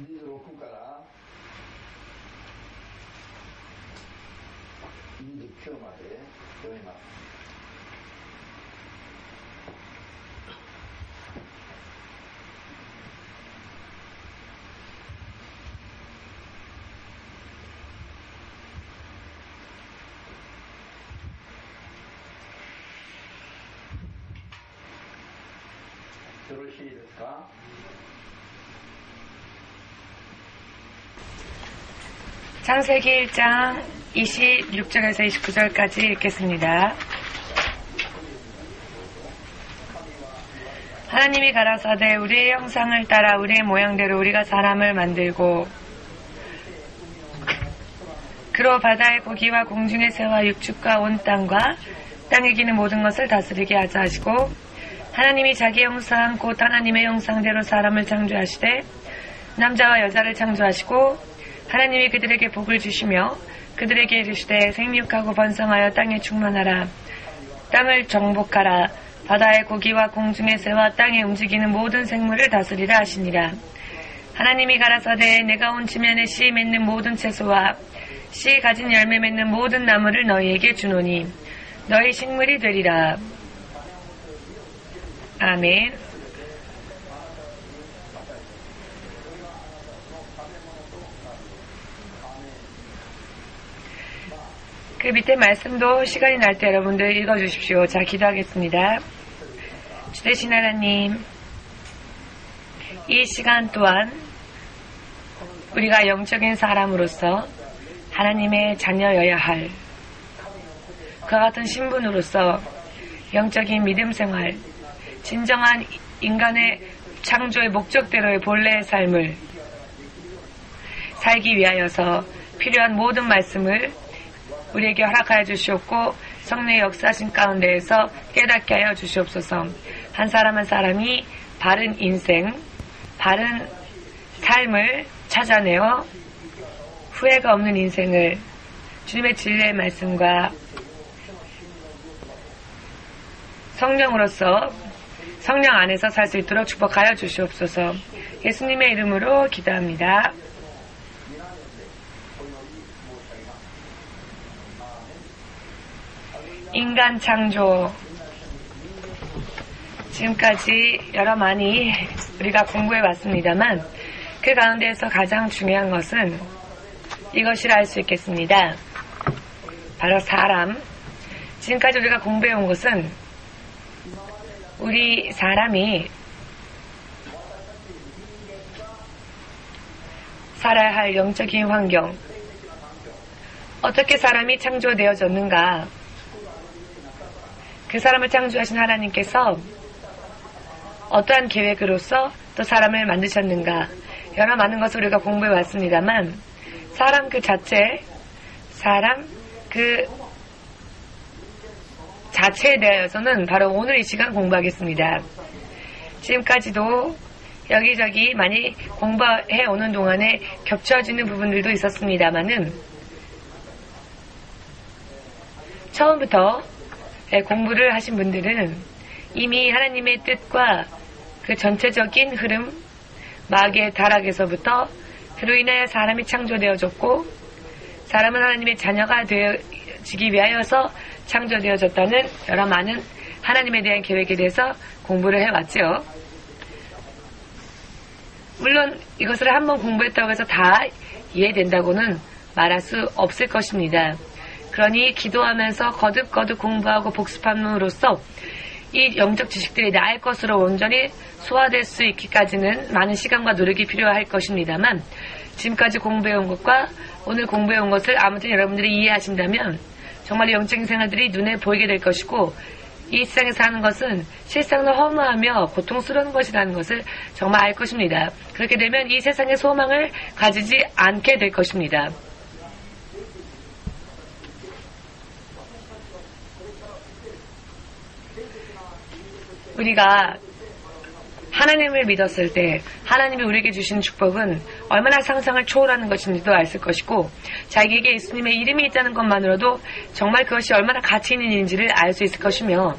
26から29まで読みます。よろしいですか。창세기 1장 26절에서 29절까지 읽겠습니다. 하나님이 가라사대 우리의 형상을 따라 우리의 모양대로 우리가 사람을 만들고 그로 바다의 고기와 공중의 새와 육축과 온 땅과 땅에 기는 모든 것을 다스리게 하자 하시고 하나님이 자기 형상 곧 하나님의 형상대로 사람을 창조하시되 남자와 여자를 창조하시고 하나님이 그들에게 복을 주시며 그들에게 이르시되 생육하고 번성하여 땅에 충만하라 땅을 정복하라 바다의 고기와 공중의 새와 땅에 움직이는 모든 생물을 다스리라 하시니라. 하나님이 가라사대 내가 온 지면에 씨 맺는 모든 채소와 씨 가진 열매 맺는 모든 나무를 너희에게 주노니 너희 식물이 되리라. 아멘. 그 밑에 말씀도 시간이 날 때 여러분들 읽어주십시오. 자, 기도하겠습니다. 주대신 하나님, 이 시간 또한 우리가 영적인 사람으로서 하나님의 자녀여야 할 그와 같은 신분으로서 영적인 믿음 생활, 진정한 인간의 창조의 목적대로의 본래의 삶을 살기 위하여서 필요한 모든 말씀을 우리에게 허락하여 주시옵고 성령의 역사하신 가운데에서 깨닫게 하여 주시옵소서. 한 사람 한 사람이 바른 인생, 바른 삶을 찾아내어 후회가 없는 인생을 주님의 진리의 말씀과 성령으로서 성령 안에서 살 수 있도록 축복하여 주시옵소서. 예수님의 이름으로 기도합니다. 인간 창조, 지금까지 여러 많이 우리가 공부해 왔습니다만 그 가운데에서 가장 중요한 것은 이것이라 할 수 있겠습니다. 바로 사람. 지금까지 우리가 공부해 온 것은 우리 사람이 살아야 할 영적인 환경, 어떻게 사람이 창조되어졌는가, 그 사람을 창조하신 하나님께서 어떠한 계획으로서 또 사람을 만드셨는가, 여러 많은 것을 우리가 공부해 왔습니다만 사람 그 자체, 사람 그 자체에 대해서는 바로 오늘 이 시간 공부하겠습니다. 지금까지도 여기저기 많이 공부해 오는 동안에 겹쳐지는 부분들도 있었습니다만은 처음부터 공부를 하신 분들은 이미 하나님의 뜻과 그 전체적인 흐름, 마귀의 타락에서부터 그로 인하여 사람이 창조되어졌고 사람은 하나님의 자녀가 되어지기 위하여서 창조되어졌다는 여러 많은 하나님에 대한 계획에 대해서 공부를 해왔죠. 물론 이것을 한번 공부했다고 해서 다 이해된다고는 말할 수 없을 것입니다. 그러니 기도하면서 거듭거듭 공부하고 복습함으로써 이 영적 지식들이 나의 것으로 온전히 소화될 수 있기까지는 많은 시간과 노력이 필요할 것입니다만 지금까지 공부해온 것과 오늘 공부해온 것을 아무튼 여러분들이 이해하신다면 정말 영적인 생활들이 눈에 보이게 될 것이고 이 세상에서 하는 것은 실상로 허무하며 고통스러운 것이라는 것을 정말 알 것입니다. 그렇게 되면 이 세상의 소망을 가지지 않게 될 것입니다. 우리가 하나님을 믿었을 때 하나님이 우리에게 주신 축복은 얼마나 상상을 초월하는 것인지도 알았을 것이고 자기에게 예수님의 이름이 있다는 것만으로도 정말 그것이 얼마나 가치 있는 일인지를 알 수 있을 것이며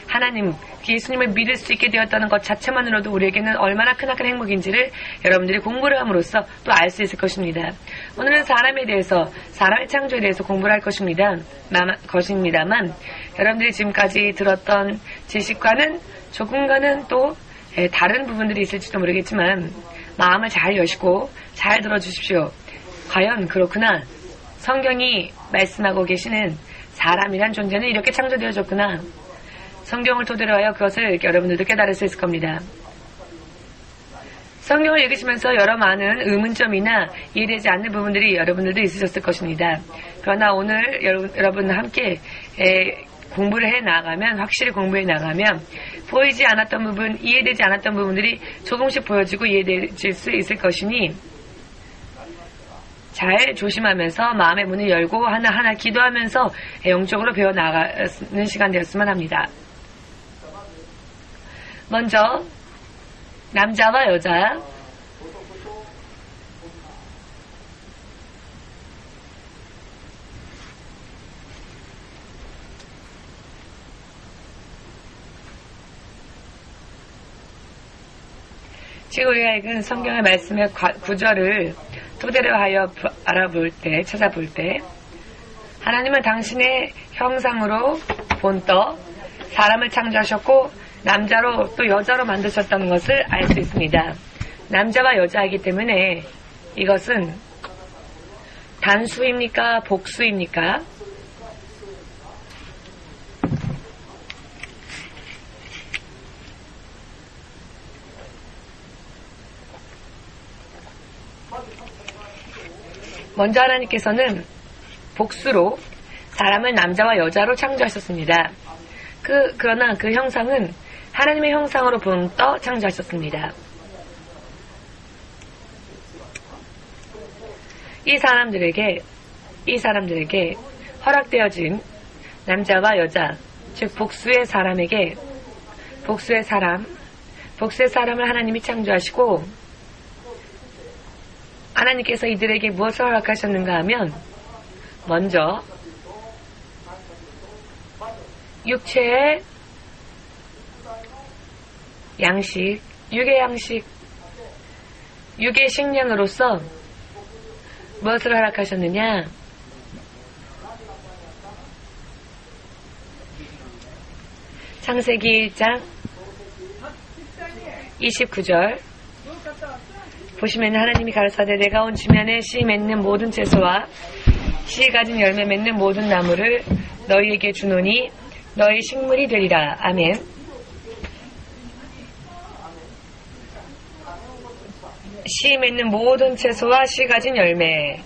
하나님, 예수님을 믿을 수 있게 되었다는 것 자체만으로도 우리에게는 얼마나 크나큰 행복인지를 여러분들이 공부를 함으로써 또 알 수 있을 것입니다. 오늘은 사람에 대해서, 사람의 창조에 대해서 공부를 할 것입니다만 여러분들이 지금까지 들었던 지식과는 조금가는 또 다른 부분들이 있을지도 모르겠지만 마음을 잘 여시고 잘 들어주십시오. 과연 그렇구나. 성경이 말씀하고 계시는 사람이란 존재는 이렇게 창조되어졌구나. 성경을 토대로 하여 그것을 여러분들도 깨달을 수 있을 겁니다. 성경을 읽으시면서 여러 많은 의문점이나 이해되지 않는 부분들이 여러분들도 있으셨을 것입니다. 그러나 오늘 여러분과 함께 공부를 해 나가면, 확실히 공부해 나가면 보이지 않았던 부분, 이해되지 않았던 부분들이 조금씩 보여지고 이해될 수 있을 것이니 잘 조심하면서 마음의 문을 열고 하나하나 기도하면서 영적으로 배워나가는 시간 되었으면 합니다. 먼저 남자와 여자, 지금 우리가 읽은 성경의 말씀의 구절을 토대로 하여 찾아볼 때 하나님은 당신의 형상으로 본떠 사람을 창조하셨고 남자로 또 여자로 만드셨다는 것을 알 수 있습니다. 남자와 여자이기 때문에 이것은 단수입니까? 복수입니까? 먼저 하나님께서는 복수로 사람을 남자와 여자로 창조하셨습니다. 그러나 그 형상은 하나님의 형상으로 본떠 창조하셨습니다. 이 사람들에게 허락되어진 남자와 여자, 즉 복수의 사람을 하나님이 창조하시고 하나님께서 이들에게 무엇을 허락하셨는가 하면 먼저 육체의 양식, 육의 식량으로서 무엇을 허락하셨느냐? 창세기 1장 29절 보시면 하나님이 가르사대 내가 온 지면에 씨 맺는 모든 채소와 씨 가진 열매 맺는 모든 나무를 너희에게 주노니 너희 식물이 되리라. 아멘. 씨 맺는 모든 채소와 씨 가진 열매,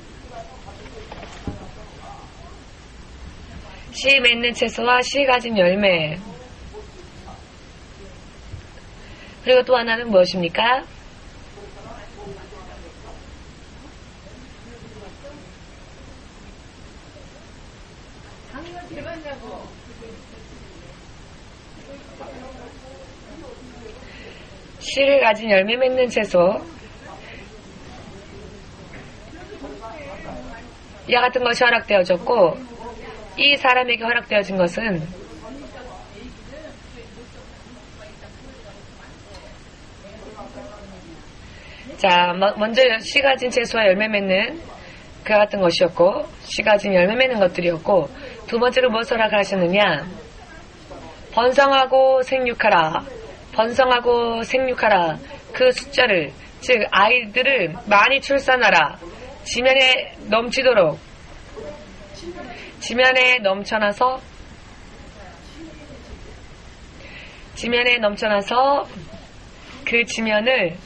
씨 맺는 채소와 씨 가진 열매. 그리고 또 하나는 무엇입니까? 씨를 가진 열매 맺는 채소, 이와 같은 것이 허락되어졌고, 이 사람에게 허락되어진 것은 먼저 씨 가진 채소와 열매 맺는 그 같은 것이었고, 씨 가진 열매 맺는 것들이었고, 두 번째로 무엇을 허락하셨느냐? 번성하고 생육하라. 그 숫자를, 즉 아이들을 많이 출산하라. 지면에 넘쳐나서 그 지면을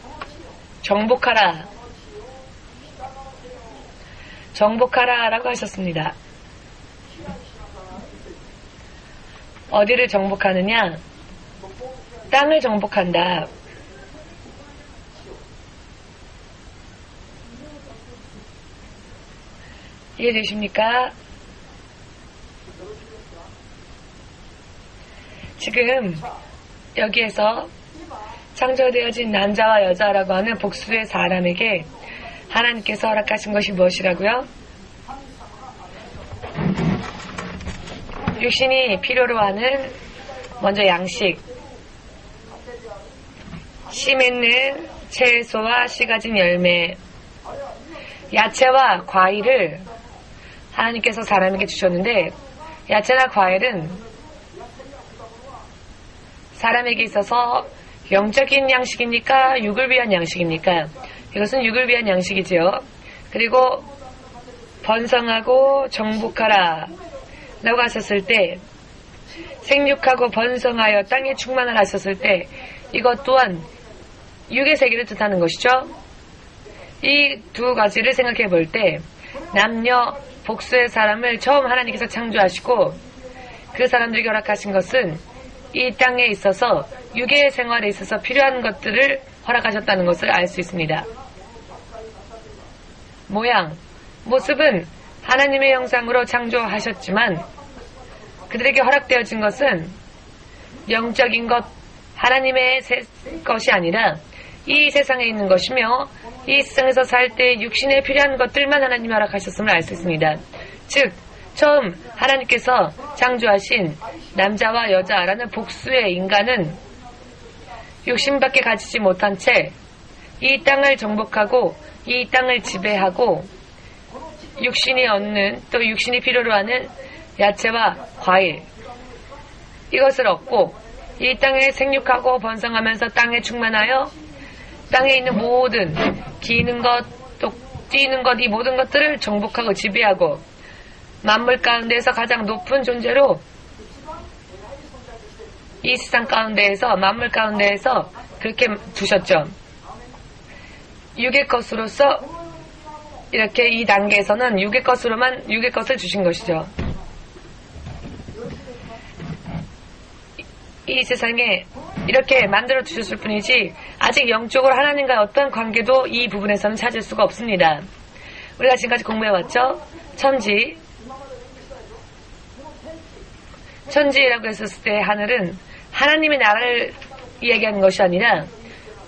정복하라라고 하셨습니다. 어디를 정복하느냐? 땅을 정복한다. 이해되십니까? 지금 여기에서 창조되어진 남자와 여자라고 하는 복수의 사람에게 하나님께서 허락하신 것이 무엇이라고요? 육신이 필요로 하는 먼저 양식, 씨 맺는 채소와 씨 가진 열매, 야채와 과일을 하나님께서 사람에게 주셨는데, 야채나 과일은 사람에게 있어서 영적인 양식입니까? 육을 위한 양식입니까? 이것은 육을 위한 양식이지요. 그리고 번성하고 정복하라 라고 하셨을 때, 생육하고 번성하여 땅에 충만하라 하셨을 때, 이것 또한 육의 세계를 뜻하는 것이죠. 이 두 가지를 생각해 볼 때, 남녀 복수의 사람을 처음 하나님께서 창조하시고 그 사람들에게 허락하신 것은 이 땅에 있어서 육의 생활에 있어서 필요한 것들을 허락하셨다는 것을 알 수 있습니다. 모양, 모습은 하나님의 형상으로 창조하셨지만 그들에게 허락되어진 것은 영적인 것, 하나님의 것이 아니라 이 세상에 있는 것이며 이 세상에서 살 때 육신에 필요한 것들만 하나님이 허락하셨음을 알 수 있습니다. 즉, 처음 하나님께서 창조하신 남자와 여자라는 복수의 인간은 육신밖에 가지지 못한 채 이 땅을 정복하고 이 땅을 지배하고 육신이 얻는, 또 육신이 필요로 하는 야채와 과일, 이것을 얻고 이 땅에 생육하고 번성하면서 땅에 충만하여 땅에 있는 모든 기는 것, 또 뛰는 것, 이 모든 것들을 정복하고 지배하고 만물 가운데에서 가장 높은 존재로 이 세상 가운데에서, 만물 가운데에서 그렇게 두셨죠. 육의 것으로서 이렇게 이 단계에서는 육의 것으로만 육의 것을 주신 것이죠. 이 세상에 이렇게 만들어 주셨을 뿐이지 아직 영적으로 하나님과의 어떤 관계도 이 부분에서는 찾을 수가 없습니다. 우리가 지금까지 공부해왔죠? 천지라고 했었을 때 하늘은 하나님의 나라를 이야기하는 것이 아니라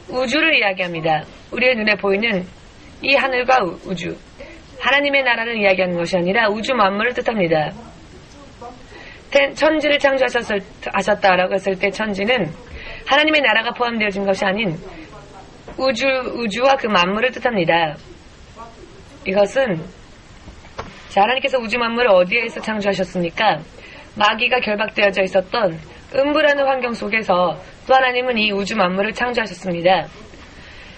우주를 이야기합니다. 우리의 눈에 보이는 이 하늘과 우주, 하나님의 나라를 이야기하는 것이 아니라 우주 만물을 뜻합니다. 천지를 창조하셨다라고 했을 때 천지는 하나님의 나라가 포함되어진 것이 아닌 우주와 그 만물을 뜻합니다. 이것은 하나님께서 우주 만물을 어디에서 창조하셨습니까? 마귀가 결박되어져 있었던 음부라는 환경 속에서 또 하나님은 이 우주 만물을 창조하셨습니다.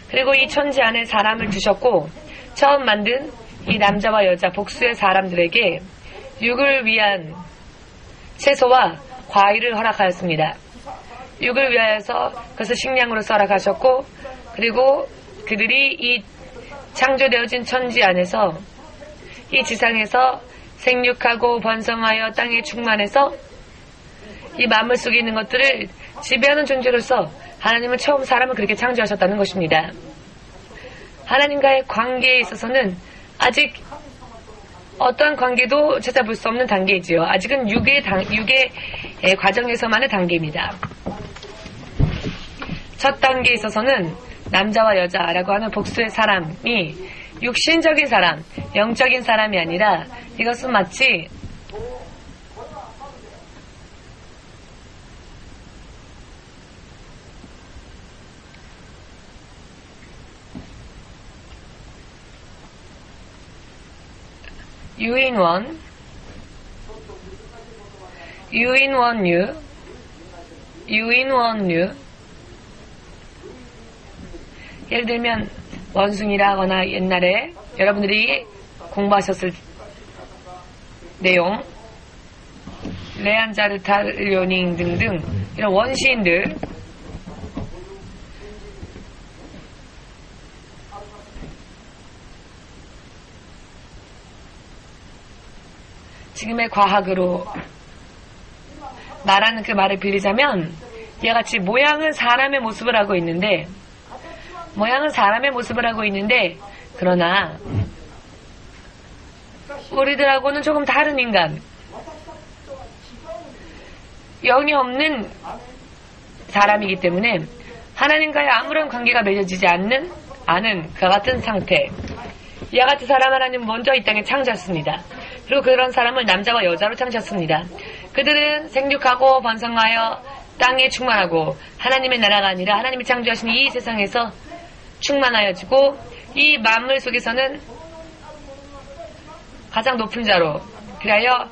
그리고 이 천지 안에 사람을 두셨고 처음 만든 이 남자와 여자 복수의 사람들에게 육을 위한 채소와 과일을 허락하였습니다. 육을 위하여서 그것을 식량으로서 허락하셨고, 그리고 그들이 이 창조되어진 천지 안에서 이 지상에서 생육하고 번성하여 땅에 충만해서 이 만물 속에 있는 것들을 지배하는 존재로서 하나님은 처음 사람을 그렇게 창조하셨다는 것입니다. 하나님과의 관계에 있어서는 아직 어떠한 관계도 찾아볼 수 없는 단계이지요. 아직은 육의 과정에서만의 단계입니다. 첫 단계에 있어서는 남자와 여자라고 하는 복수의 사람이 육신적인 사람, 영적인 사람이 아니라 이것은 마치 유인원유, 예를 들면 원숭이라 하거나 옛날에 여러분들이 공부하셨을 내용, 레안자르탈료닝 등등 이런 원시인들, 지금의 과학으로 말하는 그 말을 빌리자면 이와 같이 모양은 사람의 모습을 하고 있는데 그러나 우리들하고는 조금 다른 인간, 영이 없는 사람이기 때문에 하나님과의 아무런 관계가 맺어지지 않는 그와 같은 상태. 이와 같은 사람 하나님 먼저 이 땅에 창조했습니다. 그리고 그런 사람을 남자와 여자로 창조했습니다. 그들은 생육하고 번성하여 땅에 충만하고 하나님의 나라가 아니라 하나님이 창조하신 이 세상에서 충만하여지고 이 만물 속에서는 가장 높은 자로 그리하여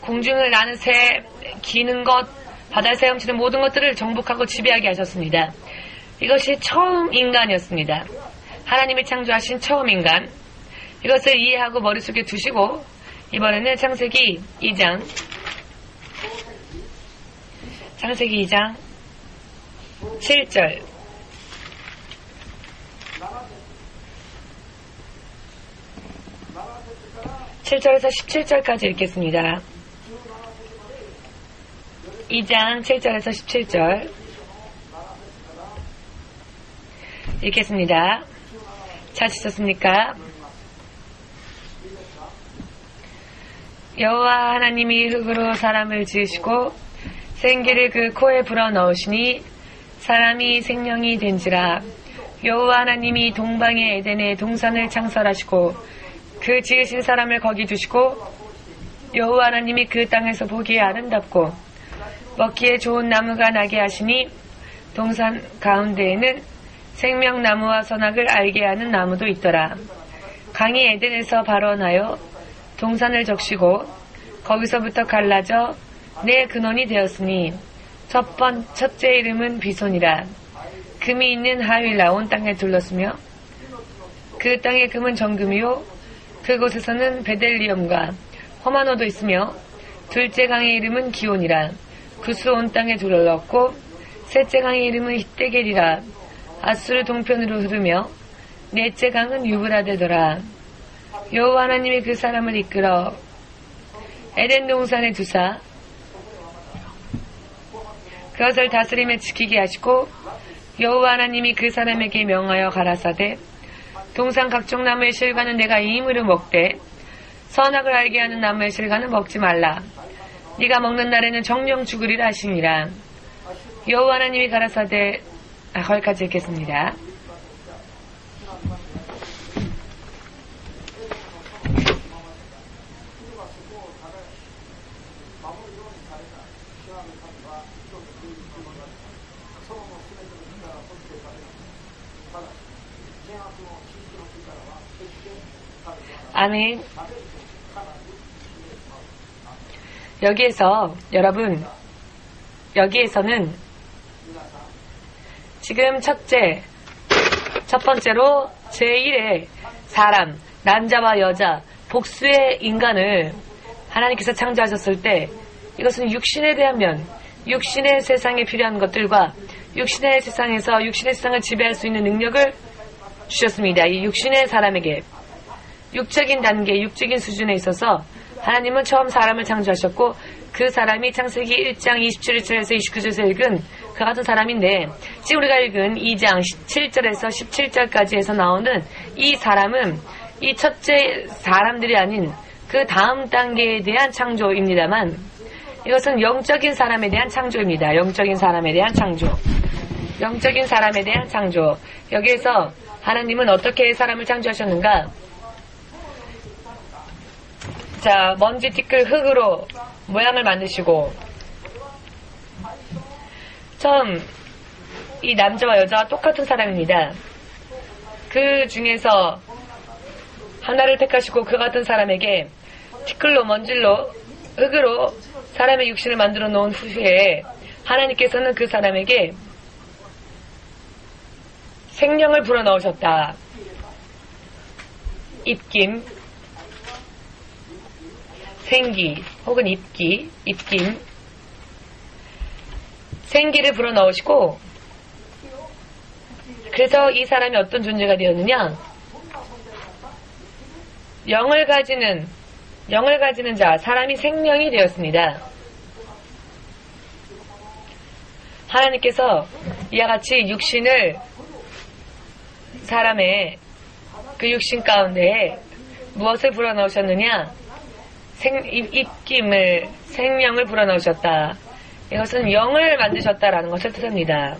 공중을 나는 새, 기는 것, 바다에서 헤엄치는 모든 것들을 정복하고 지배하게 하셨습니다. 이것이 처음 인간이었습니다. 하나님이 창조하신 처음 인간. 이것을 이해하고 머릿속에 두시고 이번에는 창세기 2장 7절 7절에서 17절까지 읽겠습니다. 2장 7절에서 17절 읽겠습니다. 찾으셨습니까? 여호와 하나님이 흙으로 사람을 지으시고 생기를 그 코에 불어넣으시니 사람이 생명이 된지라. 여호와 하나님이 동방의 에덴에 동산을 창설하시고 그 지으신 사람을 거기 두시고 여호와 하나님이 그 땅에서 보기에 아름답고 먹기에 좋은 나무가 나게 하시니 동산 가운데에는 생명나무와 선악을 알게 하는 나무도 있더라. 강이 에덴에서 발원하여 동산을 적시고 거기서부터 갈라져 네 근원이 되었으니 첫째 이름은 비손이라. 금이 있는 하윌라 온 땅에 둘렀으며 그 땅의 금은 정금이요 그곳에서는 베델리엄과 호마노도 있으며 둘째 강의 이름은 기온이라. 구스 온 땅에 둘렀고 셋째 강의 이름은 히데겔이라. 아수르 동편으로 흐르며 넷째 강은 유브라데더라. 여호와 하나님이 그 사람을 이끌어 에덴 동산에 두사 그것을 다스림에 지키게 하시고 여호와 하나님이 그 사람에게 명하여 가라사대 동산 각종 나무의 실과는 내가 이 힘으로 먹되 선악을 알게 하는 나무의 실과는 먹지 말라. 네가 먹는 날에는 정령 죽으리라 하시니라. 여호와 하나님이 가라사대 거기까지 읽겠습니다. 아멘. 여기에서는 지금 첫 번째로 제1의 사람, 남자와 여자, 복수의 인간을 하나님께서 창조하셨을 때 이것은 육신에 대한 면, 육신의 세상에 필요한 것들과 육신의 세상에서 육신의 세상을 지배할 수 있는 능력을 주셨습니다. 이 육신의 사람에게 육적인 단계, 육적인 수준에 있어서 하나님은 처음 사람을 창조하셨고 그 사람이 창세기 1장 27절에서 29절에서 읽은 그 같은 사람인데 지금 우리가 읽은 2장 7절에서 17절까지 해서 나오는 이 사람은 이 첫째 사람들이 아닌 그 다음 단계에 대한 창조입니다만 이것은 영적인 사람에 대한 창조입니다. 영적인 사람에 대한 창조. 영적인 사람에 대한 창조. 여기에서 하나님은 어떻게 사람을 창조하셨는가? 자, 먼지 티끌 흙으로 모양을 만드시고 처음 이 남자와 여자와 똑같은 사람입니다. 그 중에서 하나를 택하시고 그 같은 사람에게 티끌로 먼질로 흙으로 사람의 육신을 만들어 놓은 후에 하나님께서는 그 사람에게 생명을 불어넣으셨다. 입김, 생기 혹은 입김, 생기를 불어넣으시고 그래서 이 사람이 어떤 존재가 되었느냐? 영을 가지는 자, 사람이 생명이 되었습니다. 하나님께서 이와 같이 육신을 사람의 그 육신 가운데에 무엇을 불어넣으셨느냐? 입김을, 생명을 불어넣으셨다. 이것은 영을 만드셨다라는 것을 뜻합니다.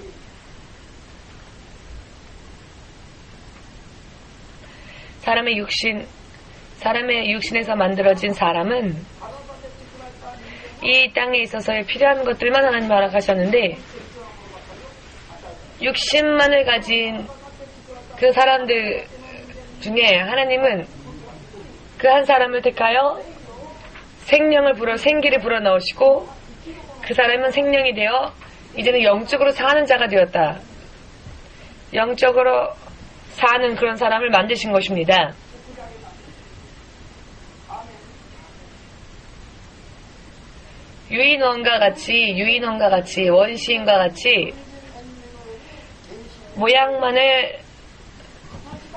사람의 육신에서 만들어진 사람은 이 땅에 있어서의 필요한 것들만 하나님 허락하셨는데, 육신만을 가진 그 사람들 중에 하나님은 그 한 사람을 택하여 생기를 불어넣으시고, 그 사람은 생명이 되어 이제는 영적으로 사는 자가 되었다. 영적으로 사는 그런 사람을 만드신 것입니다. 유인원과 같이 원시인과 같이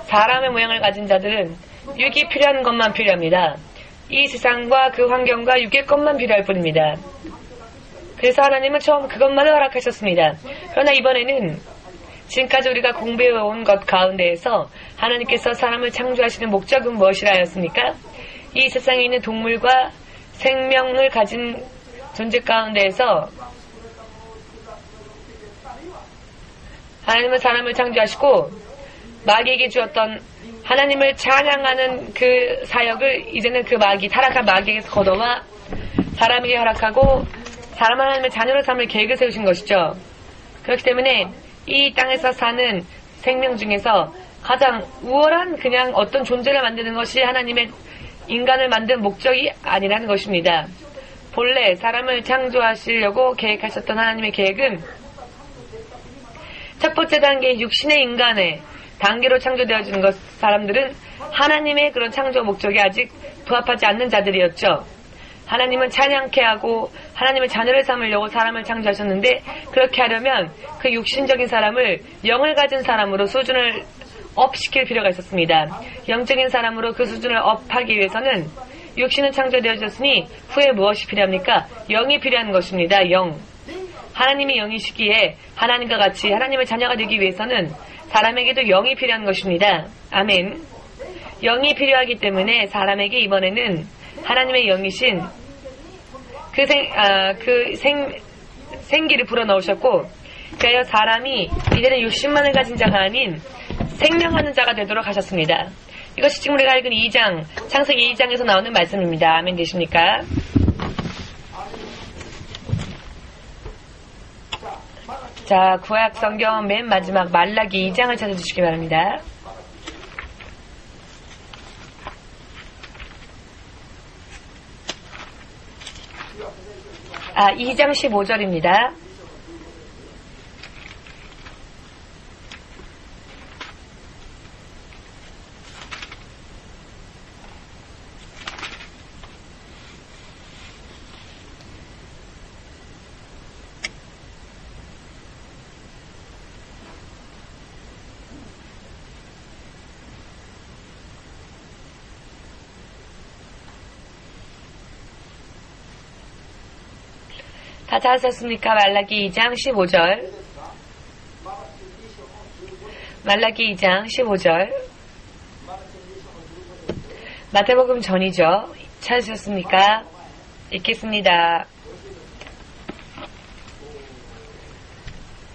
사람의 모양을 가진 자들은 육이 필요한 것만 필요합니다. 이 세상과 그 환경과 육의 것만 필요할 뿐입니다. 그래서 하나님은 처음 그것만을 허락하셨습니다. 그러나 이번에는 지금까지 우리가 공부해온 것 가운데에서 하나님께서 사람을 창조하시는 목적은 무엇이라 하였습니까? 이 세상에 있는 동물과 생명을 가진 존재 가운데에서 하나님은 사람을 창조하시고 마귀에게 주었던 하나님을 찬양하는 그 사역을 이제는 그 타락한 마귀에게서 걷어와 사람에게 허락하고 사람 하나님의 자녀로 삼을 계획을 세우신 것이죠. 그렇기 때문에 이 땅에서 사는 생명 중에서 가장 우월한 그냥 어떤 존재를 만드는 것이 하나님의 인간을 만든 목적이 아니라는 것입니다. 본래 사람을 창조하시려고 계획하셨던 하나님의 계획은 첫 번째 단계 육신의 인간의 단계로 창조되어지는 것, 사람들은 하나님의 그런 창조 목적에 아직 부합하지 않는 자들이었죠. 하나님은 찬양케 하고 하나님의 자녀를 삼으려고 사람을 창조하셨는데, 그렇게 하려면 그 육신적인 사람을 영을 가진 사람으로 수준을 업시킬 필요가 있었습니다. 영적인 사람으로 그 수준을 업하기 위해서는 육신은 창조되어졌으니 후에 무엇이 필요합니까? 영이 필요한 것입니다. 영. 하나님이 영이시기에 하나님과 같이 하나님의 자녀가 되기 위해서는 사람에게도 영이 필요한 것입니다. 아멘. 영이 필요하기 때문에 사람에게 이번에는 하나님의 영이신 생기를 불어넣으셨고, 그래서 사람이 이제는 육신만을 가진 자가 아닌 생명하는 자가 되도록 하셨습니다. 이것이 지금 우리가 읽은 2장, 창세기 2장에서 나오는 말씀입니다. 아멘 되십니까? 자, 구약 성경 맨 마지막 말라기 2장을 찾아주시기 바랍니다. 2장 15절입니다. 다 찾으셨습니까? 말라기 2장 15절. 말라기 2장 15절. 마태복음 전이죠. 찾으셨습니까? 읽겠습니다.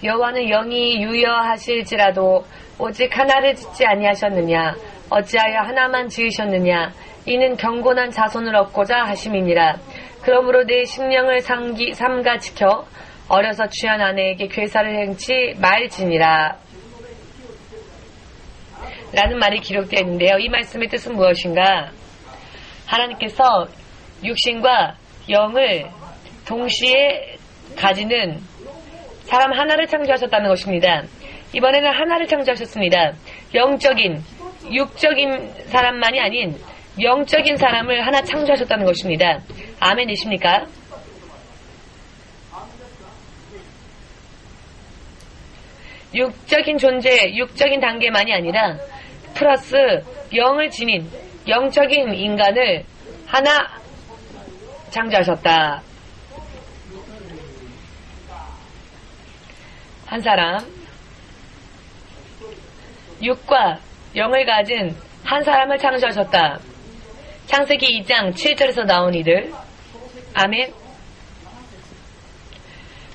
여호와는 영이 유여하실지라도 오직 하나를 짓지 아니하셨느냐? 어찌하여 하나만 지으셨느냐? 이는 경건한 자손을 얻고자 하심이니라. 그러므로 내 심령을 삼가 지켜 어려서 취한 아내에게 괴사를 행치 말지니라. 라는 말이 기록되어 있는데요. 이 말씀의 뜻은 무엇인가? 하나님께서 육신과 영을 동시에 가지는 사람 하나를 창조하셨다는 것입니다. 이번에는 하나를 창조하셨습니다. 육적인 사람만이 아닌 영적인 사람을 하나 창조하셨다는 것입니다. 아멘이십니까? 육적인 존재, 육적인 단계만이 아니라 플러스 영을 지닌 영적인 인간을 하나 창조하셨다. 한 사람, 육과 영을 가진 한 사람을 창조하셨다. 창세기 2장 7절에서 나온 이들. 아멘.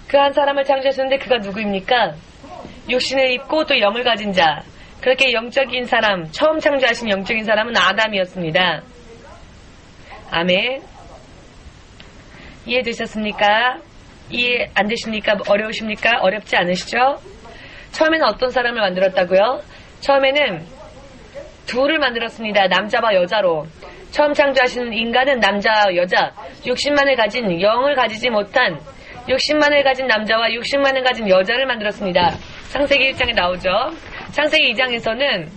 그 한 사람을 창조하셨는데 그가 누구입니까? 육신을 입고 또 영을 가진 자, 그렇게 영적인 사람, 처음 창조하신 영적인 사람은 아담이었습니다. 아멘. 이해되셨습니까? 이해 안 되십니까? 어려우십니까? 어렵지 않으시죠? 처음에는 어떤 사람을 만들었다고요? 처음에는 둘을 만들었습니다. 남자와 여자로. 처음 창조하신 인간은 남자와 여자, 60만을 가진 영을 가지지 못한 60만을 가진 남자와 60만을 가진 여자를 만들었습니다. 창세기 1장에 나오죠. 창세기 2장에서는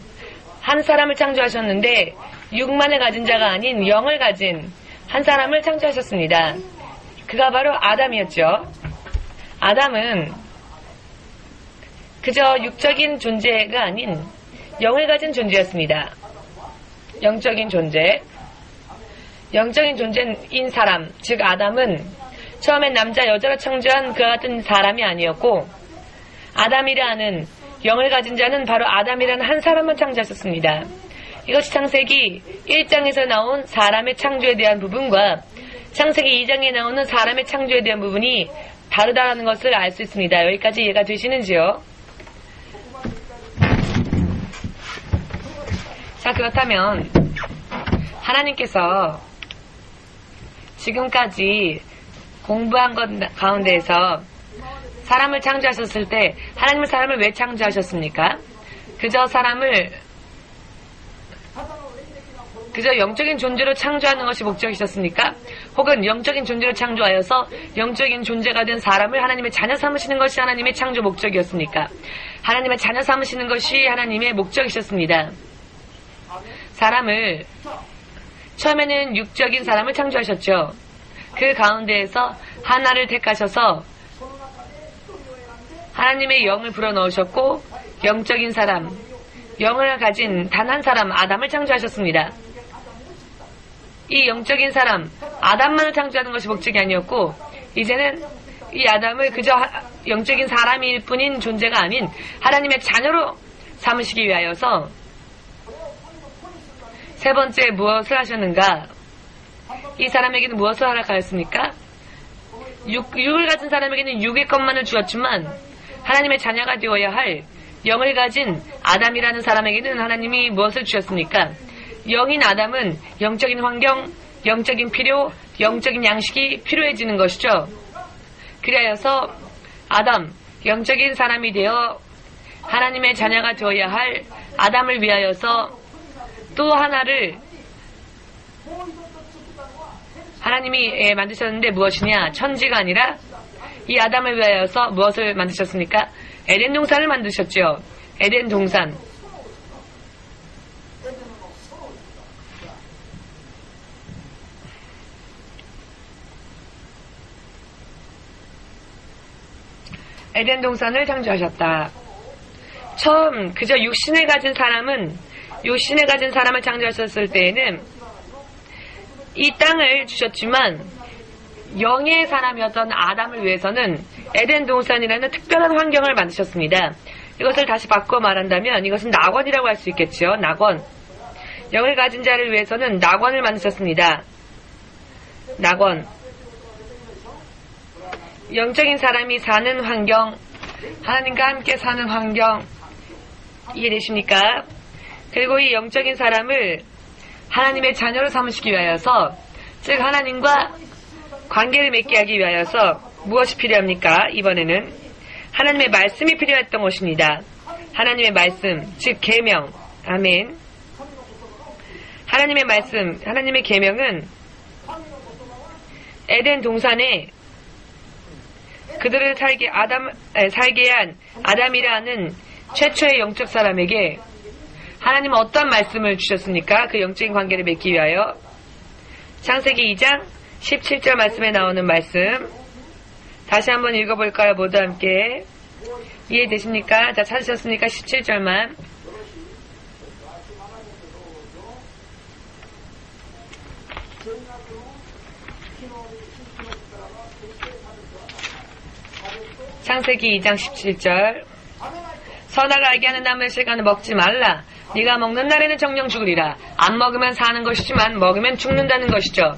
한 사람을 창조하셨는데 6만을 가진 자가 아닌 영을 가진 한 사람을 창조하셨습니다. 그가 바로 아담이었죠. 아담은 그저 육적인 존재가 아닌 영을 가진 존재였습니다. 영적인 존재. 영적인 존재인 사람, 즉 아담은 처음엔 남자, 여자로 창조한 그와 같은 사람이 아니었고 아담이라는 영을 가진 자는 바로 아담이라는 한 사람만 창조하셨습니다. 이것이 창세기 1장에서 나온 사람의 창조에 대한 부분과 창세기 2장에 나오는 사람의 창조에 대한 부분이 다르다는 것을 알 수 있습니다. 여기까지 이해가 되시는지요? 자, 그렇다면 하나님께서 지금까지 공부한 것 가운데에서 사람을 창조하셨을 때 하나님은 사람을 왜 창조하셨습니까? 그저 영적인 존재로 창조하는 것이 목적이셨습니까? 혹은 영적인 존재로 창조하여서 영적인 존재가 된 사람을 하나님의 자녀 삼으시는 것이 하나님의 창조 목적이었습니까? 하나님의 자녀 삼으시는 것이 하나님의 목적이셨습니다. 사람을 처음에는 육적인 사람을 창조하셨죠. 그 가운데에서 하나를 택하셔서 하나님의 영을 불어넣으셨고 영적인 사람, 영을 가진 단 한 사람 아담을 창조하셨습니다. 이 영적인 사람 아담만을 창조하는 것이 목적이 아니었고 이제는 이 아담을 그저 영적인 사람일 뿐인 존재가 아닌 하나님의 자녀로 삼으시기 위하여서 세 번째 무엇을 하셨는가? 이 사람에게는 무엇을 허락하였습니까? 육을 가진 사람에게는 육의 것만을 주었지만 하나님의 자녀가 되어야 할 영을 가진 아담이라는 사람에게는 하나님이 무엇을 주셨습니까? 영인 아담은 영적인 환경, 영적인 필요, 영적인 양식이 필요해지는 것이죠. 그리하여서 아담, 영적인 사람이 되어 하나님의 자녀가 되어야 할 아담을 위하여서 또 하나를 하나님이 만드셨는데 무엇이냐? 천지가 아니라 이 아담을 위하여서 무엇을 만드셨습니까? 에덴 동산을 만드셨죠. 에덴 동산. 에덴 동산을 창조하셨다. 처음 그저 육신을 가진 사람을 창조하셨을 때에는 이 땅을 주셨지만 영의 사람이었던 아담을 위해서는 에덴 동산이라는 특별한 환경을 만드셨습니다. 이것을 다시 바꿔 말한다면 이것은 낙원이라고 할 수 있겠죠. 낙원. 영을 가진 자를 위해서는 낙원을 만드셨습니다. 낙원. 영적인 사람이 사는 환경, 하나님과 함께 사는 환경, 이해되십니까? 그리고 이 영적인 사람을 하나님의 자녀로 삼으시기 위하여서, 즉 하나님과 관계를 맺게 하기 위하여서 무엇이 필요합니까? 이번에는 하나님의 말씀이 필요했던 것입니다. 하나님의 말씀, 즉 계명. 아멘. 하나님의 말씀, 하나님의 계명은 에덴 동산에 그들을 살게 한 아담이라는 최초의 영적 사람에게 하나님은 어떤 말씀을 주셨습니까? 그 영적인 관계를 맺기 위하여. 창세기 2장 17절 말씀에 나오는 말씀 다시 한번 읽어볼까요? 모두 함께. 이해되십니까? 자, 찾으셨습니까? 17절만. 창세기 2장 17절. 선악을 알게 하는 나무의 실과는 먹지 말라. 네가 먹는 날에는 정령 죽으리라. 안 먹으면 사는 것이지만 먹으면 죽는다는 것이죠.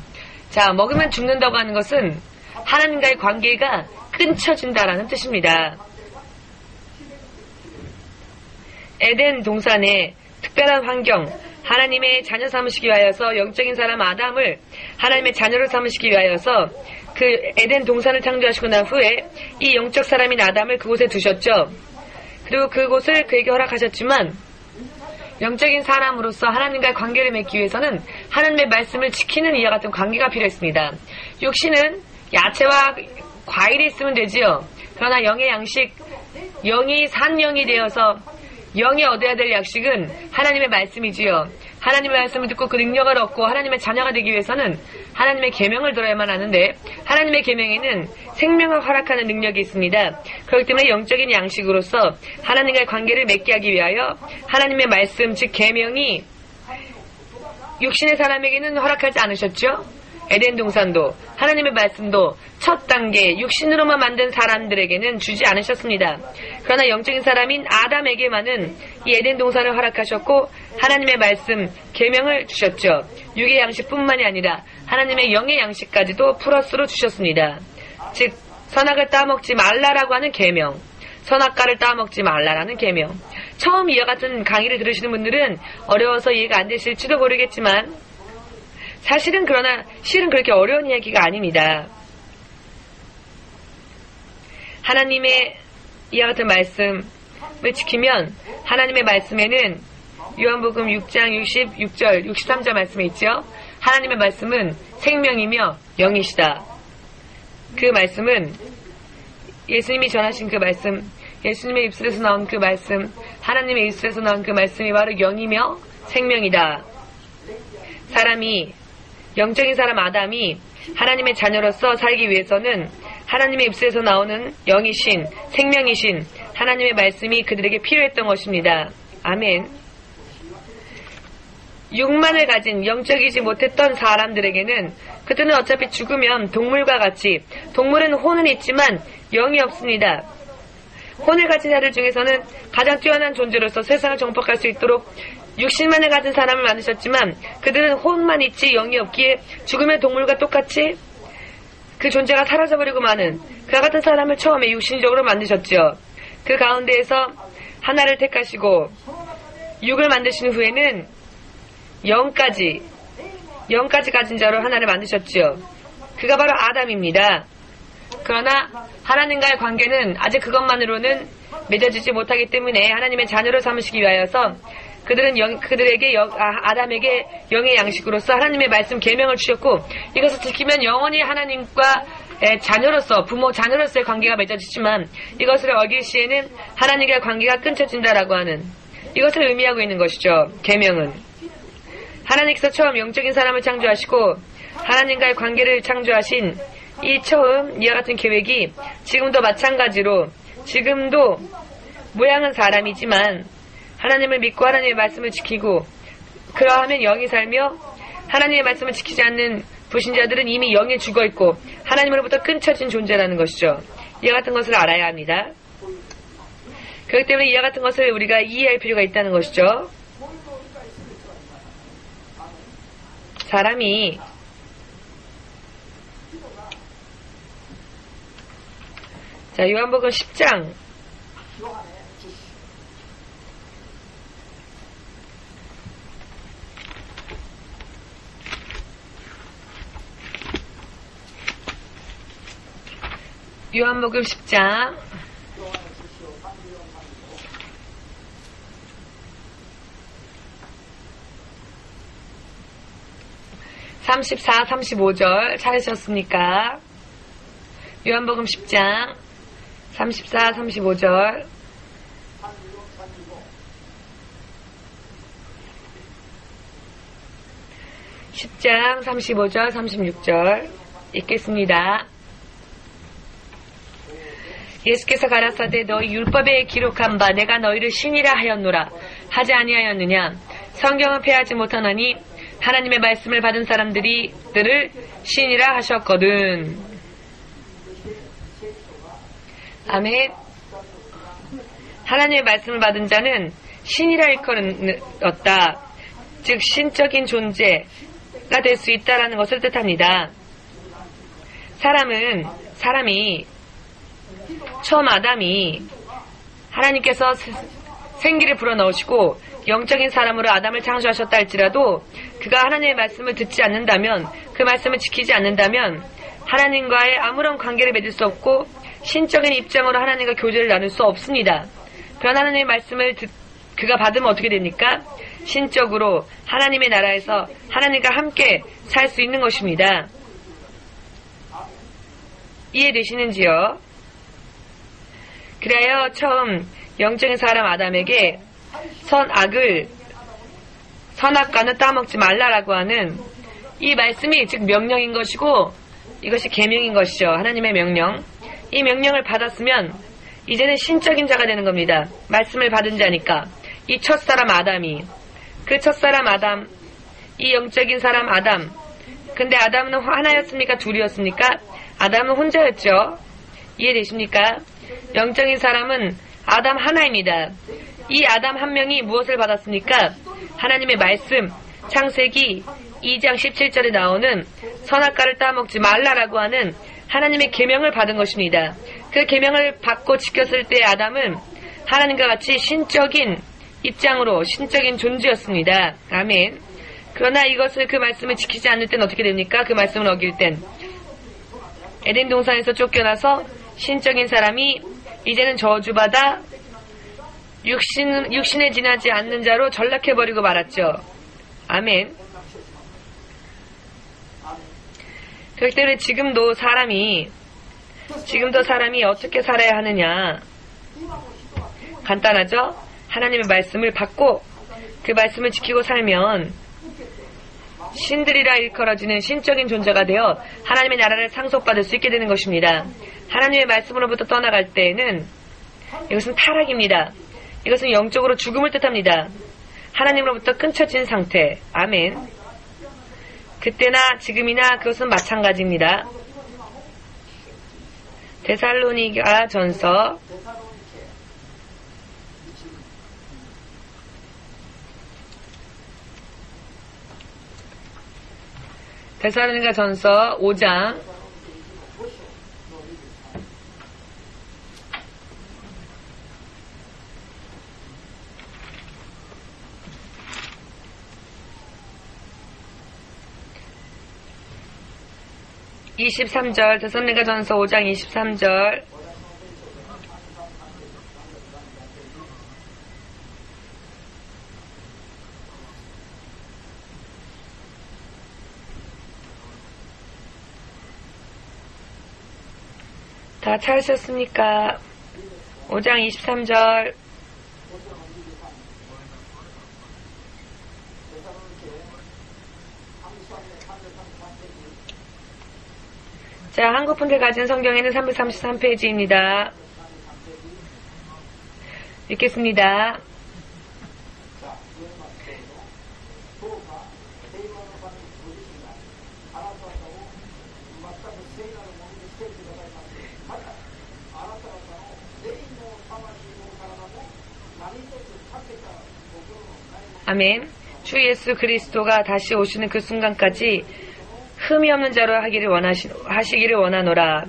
자, 먹으면 죽는다고 하는 것은 하나님과의 관계가 끊쳐진다라는 뜻입니다. 에덴 동산의 특별한 환경, 하나님의 자녀 삼으시기 위하여서 영적인 사람 아담을 하나님의 자녀로 삼으시기 위하여서 그 에덴 동산을 창조하시고 난 후에 이 영적 사람인 아담을 그곳에 두셨죠. 그리고 그곳을 그에게 허락하셨지만 영적인 사람으로서 하나님과의 관계를 맺기 위해서는 하나님의 말씀을 지키는 이와 같은 관계가 필요했습니다. 육신은 야채와 과일이 있으면 되지요. 그러나 영의 양식, 영이 산 영이 되어서 영이 얻어야 될 양식은 하나님의 말씀이지요. 하나님의 말씀을 듣고 그 능력을 얻고 하나님의 자녀가 되기 위해서는 하나님의 계명을 들어야만 하는데 하나님의 계명에는 생명을 허락하는 능력이 있습니다. 그렇기 때문에 영적인 양식으로서 하나님과의 관계를 맺게 하기 위하여 하나님의 말씀, 즉 계명이 육신의 사람에게는 허락하지 않으셨죠. 에덴 동산도 하나님의 말씀도 첫 단계 육신으로만 만든 사람들에게는 주지 않으셨습니다. 그러나 영적인 사람인 아담에게만은 이 에덴 동산을 허락하셨고 하나님의 말씀, 계명을 주셨죠. 육의 양식뿐만이 아니라 하나님의 영의 양식까지도 플러스로 주셨습니다. 즉 선악을 따먹지 말라라고 하는 계명, 선악과를 따먹지 말라라는 계명. 처음 이와 같은 강의를 들으시는 분들은 어려워서 이해가 안 되실지도 모르겠지만 사실은 그러나 실은 그렇게 어려운 이야기가 아닙니다. 하나님의 이와 같은 말씀을 지키면 하나님의 말씀에는 요한복음 6장 66절 63절 말씀에 있죠. 하나님의 말씀은 생명이며 영이시다. 그 말씀은 예수님이 전하신 그 말씀, 예수님의 입술에서 나온 그 말씀, 하나님의 입술에서 나온 그 말씀이 바로 영이며 생명이다. 사람이 영적인 사람 아담이 하나님의 자녀로서 살기 위해서는 하나님의 입술에서 나오는 영이신, 생명이신 하나님의 말씀이 그들에게 필요했던 것입니다. 아멘. 육만을 가진 영적이지 못했던 사람들에게는 그들은 어차피 죽으면 동물과 같이, 동물은 혼은 있지만 영이 없습니다. 혼을 가진 자들 중에서는 가장 뛰어난 존재로서 세상을 정복할 수 있도록 육신만을 가진 사람을 만드셨지만 그들은 혼만 있지 영이 없기에 죽으면 동물과 똑같이 그 존재가 사라져버리고 마는 그와 같은 사람을 처음에 육신적으로 만드셨죠. 그 가운데에서 하나를 택하시고 육을 만드신 후에는 영까지 가진 자로 하나를 만드셨죠. 그가 바로 아담입니다. 그러나 하나님과의 관계는 아직 그것만으로는 맺어지지 못하기 때문에 하나님의 자녀로 삼으시기 위하여서 그들에게 아담에게 영의 양식으로서 하나님의 말씀 계명을 주셨고 이것을 지키면 영원히 하나님과 자녀로서 부모 자녀로서의 관계가 맺어지지만 이것을 어길 시에는 하나님과의 관계가 끊쳐진다라고 하는 이것을 의미하고 있는 것이죠. 계명은 하나님께서 처음 영적인 사람을 창조하시고 하나님과의 관계를 창조하신 이 처음 이와 같은 계획이 지금도 마찬가지로 지금도 모양은 사람이지만 하나님을 믿고 하나님의 말씀을 지키고 그러하면 영이 살며 하나님의 말씀을 지키지 않는 불신자들은 이미 영에 죽어있고 하나님으로부터 끊쳐진 존재라는 것이죠. 이와 같은 것을 알아야 합니다. 그렇기 때문에 이와 같은 것을 우리가 이해할 필요가 있다는 것이죠. 사람이 자 요한복음 10장 요한복음 10장 34, 35절 찾으셨습니까? 요한복음 10장 34, 35절 10장 35절, 36절 읽겠습니다. 예수께서 가라사대 너희 율법에 기록한 바 내가 너희를 신이라 하였노라 하지 아니하였느냐. 성경은 폐하지 못하나니 하나님의 말씀을 받은 사람들이 들을 신이라 하셨거든. 아멘. 하나님의 말씀을 받은 자는 신이라 일컬었다. 즉 신적인 존재가 될 수 있다라는 것을 뜻합니다. 사람이 처음 아담이 하나님께서 생기를 불어넣으시고 영적인 사람으로 아담을 창조하셨다 할지라도 그가 하나님의 말씀을 듣지 않는다면, 그 말씀을 지키지 않는다면 하나님과의 아무런 관계를 맺을 수 없고 신적인 입장으로 하나님과 교제를 나눌 수 없습니다. 그런 하나님의 말씀을 그가 받으면 어떻게 됩니까? 신적으로 하나님의 나라에서 하나님과 함께 살 수 있는 것입니다. 이해되시는지요? 그래야 처음 영적인 사람 아담에게 선악과는 따먹지 말라라고 하는 이 말씀이 즉 명령인 것이고 이것이 계명인 것이죠. 하나님의 명령. 이 명령을 받았으면 이제는 신적인 자가 되는 겁니다. 말씀을 받은 자니까. 이 첫사람 아담이, 그 첫사람 아담, 이 영적인 사람 아담. 근데 아담은 하나였습니까? 둘이었습니까? 아담은 혼자였죠. 이해되십니까? 영적인 사람은 아담 하나입니다. 이 아담 한 명이 무엇을 받았습니까? 하나님의 말씀, 창세기 2장 17절에 나오는 선악과를 따먹지 말라라고 하는 하나님의 계명을 받은 것입니다. 그 계명을 받고 지켰을 때 아담은 하나님과 같이 신적인 입장으로 신적인 존재였습니다. 아멘. 그러나 그 말씀을 지키지 않을 땐 어떻게 됩니까? 그 말씀을 어길 땐 에덴 동산에서 쫓겨나서 신적인 사람이 이제는 저주받아 육신에 지나지 않는 자로 전락해버리고 말았죠. 아멘. 그렇기 때문에 지금도 사람이 어떻게 살아야 하느냐. 간단하죠? 하나님의 말씀을 받고 그 말씀을 지키고 살면 신들이라 일컬어지는 신적인 존재가 되어 하나님의 나라를 상속받을 수 있게 되는 것입니다. 하나님의 말씀으로부터 떠나갈 때에는 이것은 타락입니다. 이것은 영적으로 죽음을 뜻합니다. 하나님으로부터 끊쳐진 상태. 아멘. 그때나 지금이나 그것은 마찬가지입니다. 데살로니가 전서 5장 23절, 데살로니가전서 5장 23절. 다 찾으셨습니까? 5장 23절. 자, 한국 분들 가진 성경에는 333페이지입니다. 읽겠습니다. 아멘. 주 예수 그리스도가 다시 오시는 그 순간까지 흠이 없는 자로 하시기를 원하노라.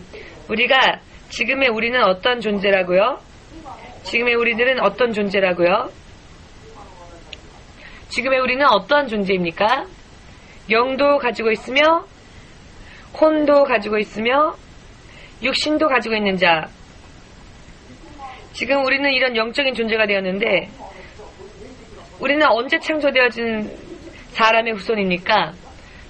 지금의 우리는 어떤 존재라고요? 지금의 우리들은 어떤 존재라고요? 지금의 우리는 어떤 존재입니까? 영도 가지고 있으며 혼도 가지고 있으며 육신도 가지고 있는 자. 지금 우리는 이런 영적인 존재가 되었는데 우리는 언제 창조되어진 사람의 후손입니까?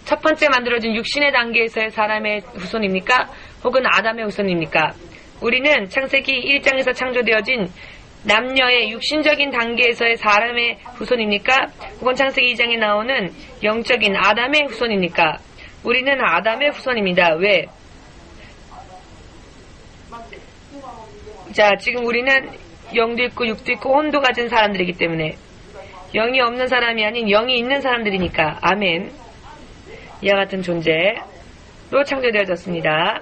첫 번째 만들어진 육신의 단계에서의 사람의 후손입니까? 혹은 아담의 후손입니까? 우리는 창세기 1장에서 창조되어진 남녀의 육신적인 단계에서의 사람의 후손입니까? 혹은 창세기 2장에 나오는 영적인 아담의 후손입니까? 우리는 아담의 후손입니다. 왜? 자, 지금 우리는 영도 있고 육도 있고 혼도 가진 사람들이기 때문에 영이 없는 사람이 아닌 영이 있는 사람들이니까. 아멘. 이와 같은 존재로 창조되어졌습니다.